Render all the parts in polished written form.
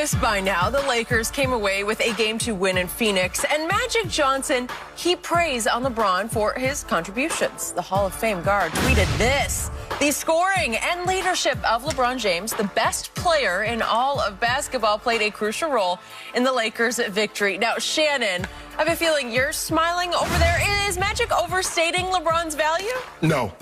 this by now. The Lakers came away with a game-2 win in Phoenix, and Magic Johnson heaped praise on LeBron for his contributions. The Hall of Fame guard tweeted this: "The scoring and leadership of LeBron James, the best player in all of basketball, played a crucial role in the Lakers' victory." Now, Shannon, I have a feeling you're smiling over there. Is Magic overstating LeBron's value? No.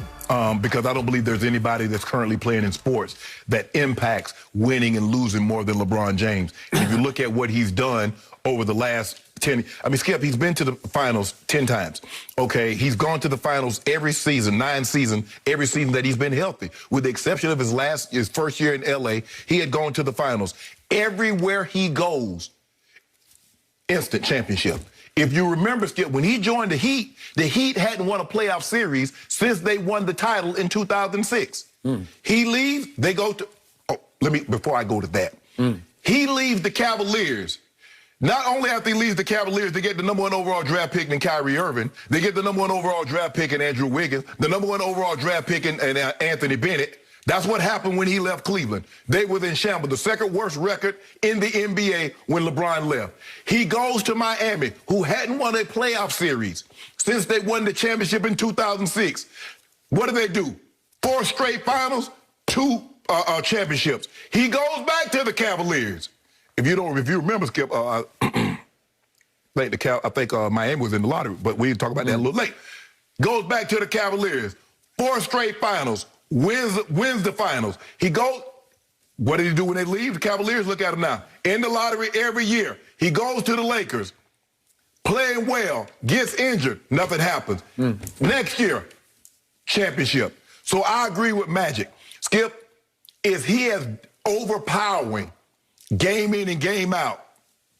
Because I don't believe there's anybody that's currently playing in sports that impacts winning and losing more than LeBron James. And if you look at what he's done over the last 10, Skip, he's been to the finals 10 times. Okay, he's gone to the finals every season, 9 seasons, every season that he's been healthy. With the exception of his first year in LA, he had gone to the finals. Everywhere he goes, instant championship. If you remember, Skip, when he joined the Heat hadn't won a playoff series since they won the title in 2006. He leaves, they go to, before I go to that, he leaves the Cavaliers. Not only after he leaves the Cavaliers, they get the #1 overall draft pick in Kyrie Irving. They get the #1 overall draft pick in Andrew Wiggins, the #1 overall draft pick in Anthony Bennett. That's what happened when he left Cleveland. They were in shambles, the second worst record in the NBA when LeBron left. He goes to Miami, who hadn't won a playoff series since they won the championship in 2006. What do? 4 straight finals, 2 championships. He goes back to the Cavaliers. If you remember, Skip, I think Miami was in the lottery, but we talk about that a little late. Goes back to the Cavaliers, 4 straight finals. Wins the finals. He goes, what did he do when they leave? The Cavaliers, look at him now. In the lottery every year. He goes to the Lakers, playing well, gets injured, nothing happens. Next year, championship. So I agree with Magic. Skip, is he as overpowering, game in and game out,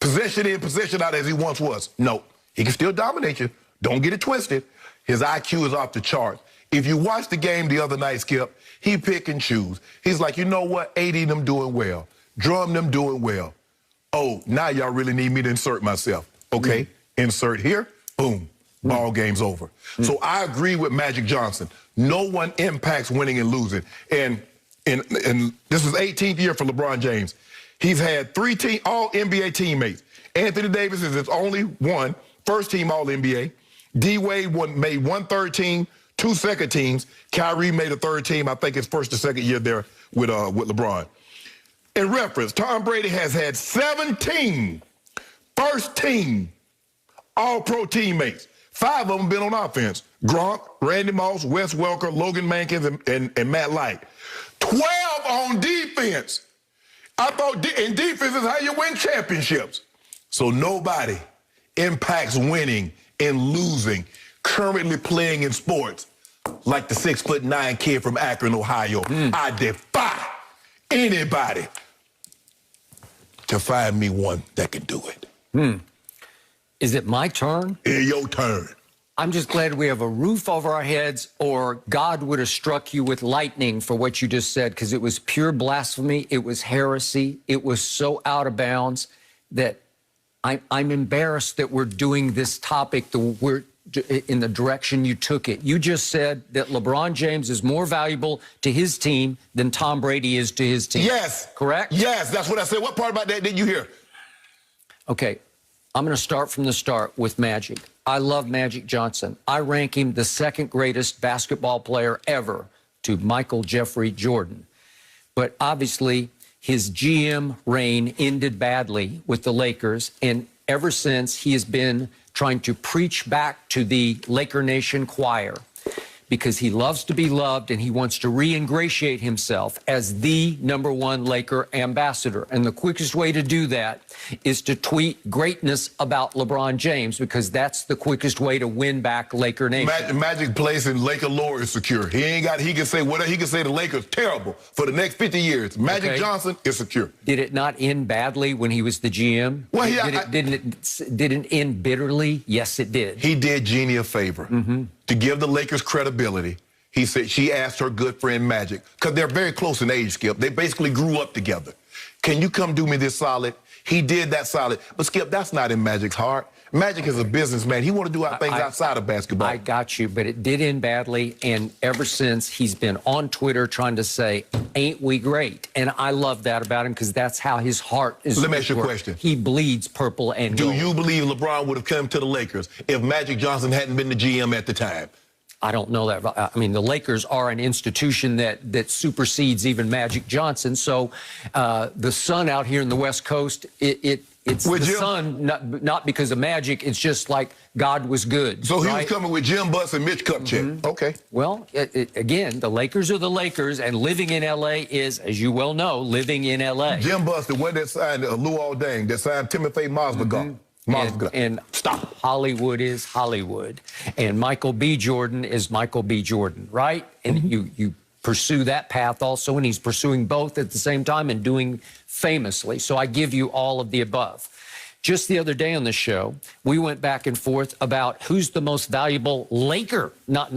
possession in, possession out as he once was? No. He can still dominate you. Don't get it twisted. His IQ is off the charts. If you watch the game the other night, Skip, he pick and choose. He's like, you know what? 80 them doing well. Drum them doing well. Oh, now y'all really need me to insert myself. Okay, insert here, boom, ball game's over. So I agree with Magic Johnson. No one impacts winning and losing. And this is 18th year for LeBron James. He's had 3 all-NBA teammates. Anthony Davis is his only one, first-team all-NBA. D-Wade made 1 third team, 2 second teams. Kyrie made a 3rd team. I think his first or second year there with LeBron. In reference, Tom Brady has had 17 first-team all-pro teammates. 5 of them been on offense. Gronk, Randy Moss, Wes Welker, Logan Mankins, and Matt Light. 12 on defense. I thought and defense is how you win championships. So nobody impacts winning and losing currently playing in sports like the 6'9" kid from Akron, Ohio. I defy anybody to find me one that can do it. Is it my turn? It's your turn. I'm just glad we have a roof over our heads, or God would have struck you with lightning for what you just said, because it was pure blasphemy. It was heresy. It was so out of bounds that I'm embarrassed that we're doing this topic in the direction you took it. You just said that LeBron James is more valuable to his team than Tom Brady is to his team. Yes. Correct? Yes, that's what I said. What part about that did you hear? Okay, I'm going to start from the start with Magic. I love Magic Johnson. I rank him the 2nd greatest basketball player ever to Michael Jeffrey Jordan. But obviously, his GM reign ended badly with the Lakers, and ever since, he has been trying to preach back to the Laker Nation choir because he loves to be loved and he wants to re-ingratiate himself as the #1 Laker ambassador. And the quickest way to do that is to tweet greatness about LeBron James, because that's the quickest way to win back Laker Nation. Magic place in Laker lore is secure. He can say whatever he can say. The Lakers terrible for the next 50 years. Magic Johnson is secure. Did it not end badly when he was the GM? Well, didn't it end bitterly? Yes, it did. He did Jeannie a favor. To give the Lakers credibility, he said she asked her good friend Magic, because they're very close in age, Skip. They basically grew up together. Can you come do me this solid? He did that solid. But, Skip, that's not in Magic's heart. Magic is a businessman. He want to do things outside of basketball. I got you, but it did end badly, and ever since he's been on Twitter trying to say, ain't we great? And I love that about him because that's how his heart is. Let me ask you a question. He bleeds purple and gold. Do you believe LeBron would have come to the Lakers if Magic Johnson hadn't been the GM at the time? I don't know that. I mean, the Lakers are an institution that supersedes even Magic Johnson. So the sun out here in the West Coast, it's with the Jim, sun, not because of Magic. It's just like God was good. So he was coming with Jim Buss and Mitch Kupchak. Okay. Well, again, the Lakers are the Lakers, and living in L.A. is, as you well know, living in L.A. Jim Buss, the one that signed Lou Aldang, that signed Timothy Mozgov. And stop. Hollywood is Hollywood. And Michael B. Jordan is Michael B. Jordan, right? And you pursue that path also, and he's pursuing both at the same time and doing famously. So I give you all of the above. Just the other day on the show, we went back and forth about who's the most valuable Laker, not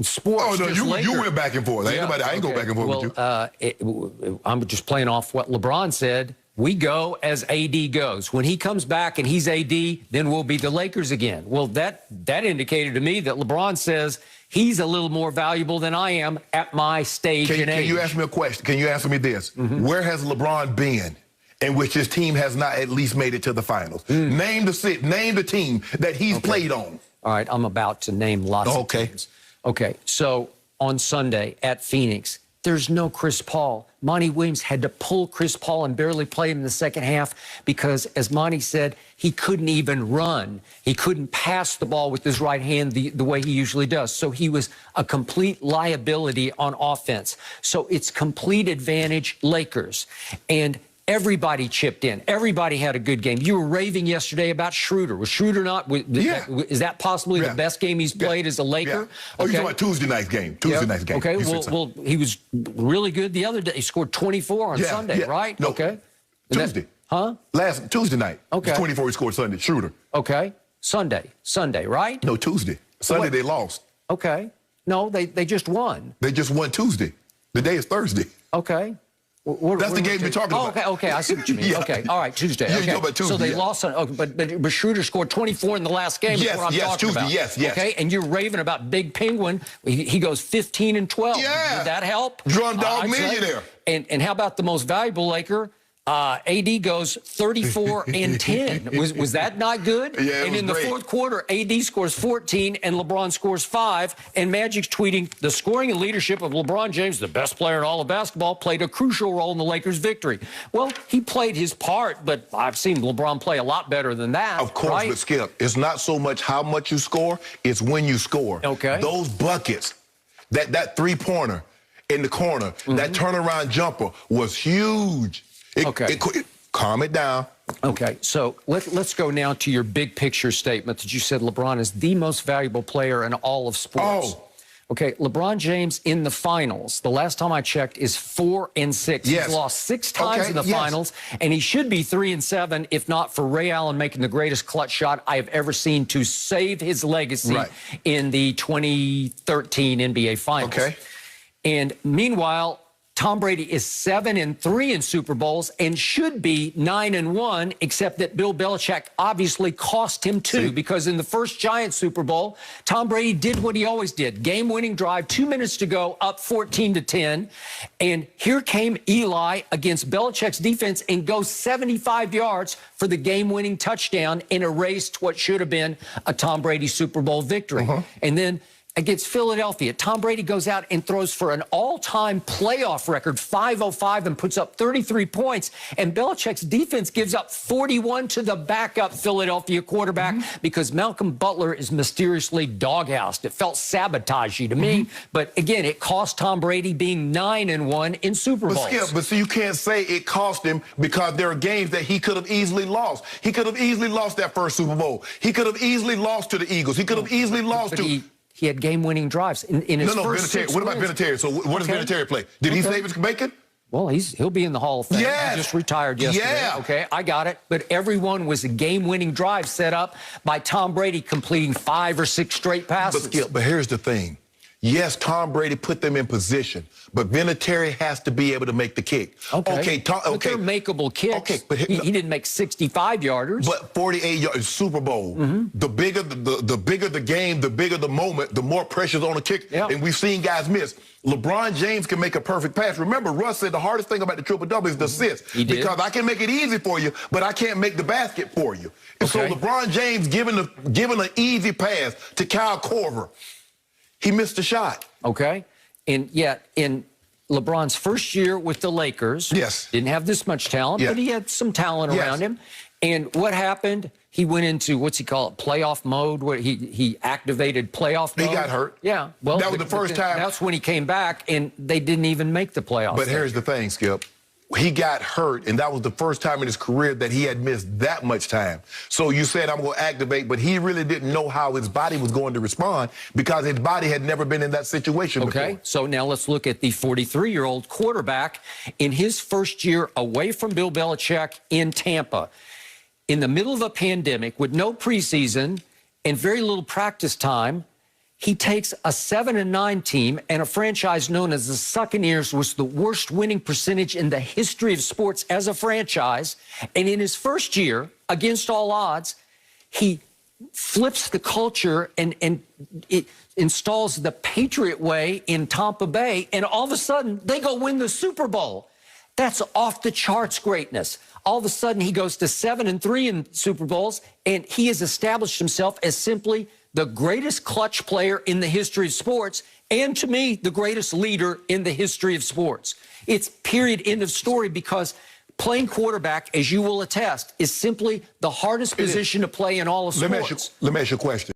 sports. Oh, no, you went back and forth. Yeah, I ain't go back and forth with you. I'm just playing off what LeBron said. We go as AD goes. When he comes back and he's AD, then we'll be the Lakers again. Well, that indicated to me that LeBron says he's a little more valuable than I am at my stage and age. Can you ask me a question? Can you answer me this? Where has LeBron been in which his team has not at least made it to the finals? Name the team that he's played on. All right, I'm about to name lots of teams. Okay, so on Sunday at Phoenix, there's no Chris Paul. Monty Williams had to pull Chris Paul and barely play him in the second half because, as Monty said, he couldn't even run. He couldn't pass the ball with his right hand the way he usually does. So he was a complete liability on offense. So it's complete advantage Lakers. And everybody chipped in. Everybody had a good game. You were raving yesterday about Schroeder. Was Schroeder not? Is that possibly the best game he's played as a Laker? Yeah. Oh, you're talking about Tuesday night's game. Tuesday night's game. Okay, well, he was really good the other day. He scored 24 on Sunday, right? No, okay. Tuesday. Last Tuesday night. Okay. 24 he scored Sunday. Schroeder. Okay. Sunday, right? No, Tuesday. Sunday they lost. Okay. No, they just won. They just won Tuesday. The day is Thursday. Okay. That's the game you're talking about. Okay, I see what you mean. Okay, all right, Tuesday. Okay. You know about Tuesday, so they lost on, but Schroeder scored 24 in the last game. Yes, what I'm talking Tuesday, about. yes. Okay, and you're raving about Big Penguin. He goes 15 and 12. Yeah. Did that help? Drum dog millionaire. And how about the most valuable Laker? AD goes 34 and 10. Was that not good? Yeah, and in the fourth quarter, AD scores 14 and LeBron scores 5. And Magic's tweeting, the scoring and leadership of LeBron James, the best player in all of basketball, played a crucial role in the Lakers' victory. Well, he played his part, but I've seen LeBron play a lot better than that. Of course, right? But Skip, it's not so much how much you score, it's when you score. Okay. Those buckets, that three-pointer in the corner, that turnaround jumper was huge. Calm it down. Okay, so let's go now to your big picture statement that you said LeBron is the most valuable player in all of sports. Oh. Okay, LeBron James in the finals, the last time I checked, is 4 and 6. Yes. He's lost 6 times in the finals, and he should be 3 and 7 if not for Ray Allen making the greatest clutch shot I have ever seen to save his legacy in the 2013 NBA Finals. Okay. And meanwhile, Tom Brady is 7 and 3 in Super Bowls and should be 9 and 1, except that Bill Belichick obviously cost him 2 because in the first Giants Super Bowl, Tom Brady did what he always did. Game-winning drive, 2 minutes to go, up 14-10. And here came Eli against Belichick's defense and goes 75 yards for the game-winning touchdown and erased what should have been a Tom Brady Super Bowl victory. And then against Philadelphia, Tom Brady goes out and throws for an all-time playoff record, 505, and puts up 33 points. And Belichick's defense gives up 41 to the backup Philadelphia quarterback because Malcolm Butler is mysteriously doghoused. It felt sabotagey to me. But again, it cost Tom Brady being 9 and 1 in Super Bowls. But see, you can't say it cost him because there are games that he could have easily lost. He could have easily lost that first Super Bowl. He could have easily lost to the Eagles. He could have easily lost to... He had game-winning drives in his first 6 What about Vinatieri? So what does Vinatieri play? Did he save his bacon? Well, he'll be in the Hall of Fame. Yes. He just retired yesterday. Yeah. Okay, I got it. But everyone was a game-winning drive set up by Tom Brady completing 5 or 6 straight passes. But here's the thing. Yes, Tom Brady put them in position, but Vinatieri has to be able to make the kick. Okay. But they're makeable kicks. Okay, but he didn't make 65-yarders. But 48 yards, Super Bowl. The bigger the bigger the game, the bigger the moment, the more pressure's on the kick. Yeah. And we've seen guys miss. LeBron James can make a perfect pass. Remember, Russ said the hardest thing about the triple-double is the assist. He did. Because I can make it easy for you, but I can't make the basket for you. And so Okay. LeBron James giving an easy pass to Kyle Korver, he missed a shot. Okay. And yet, in LeBron's first year with the Lakers, Yes. didn't have this much talent, but he had some talent around him. And what happened? He went into, what's he call it, playoff mode, where he activated playoff mode. He got hurt. Yeah. Well, that was the first time. That's when he came back, and they didn't even make the playoffs. But here's the thing, Skip. He got hurt, and that was the first time in his career that he had missed that much time. So you said, I'm going to activate, but he really didn't know how his body was going to respond because his body had never been in that situation before. Okay, so now let's look at the 43-year-old quarterback in his first year away from Bill Belichick in Tampa. In the middle of a pandemic with no preseason and very little practice time, he takes a 7-9 team and a franchise known as the Succaneers, was the worst winning percentage in the history of sports as a franchise. And in his first year, against all odds, he flips the culture and it installs the Patriot way in Tampa Bay. And all of a sudden, they go win the Super Bowl. That's off the charts greatness. All of a sudden, he goes to 7-3 in Super Bowls, and he has established himself as simply the greatest clutch player in the history of sports, and to me, the greatest leader in the history of sports. It's period, end of story, because playing quarterback, as you will attest, is simply the hardest position to play in all of sports. Let me ask you a question.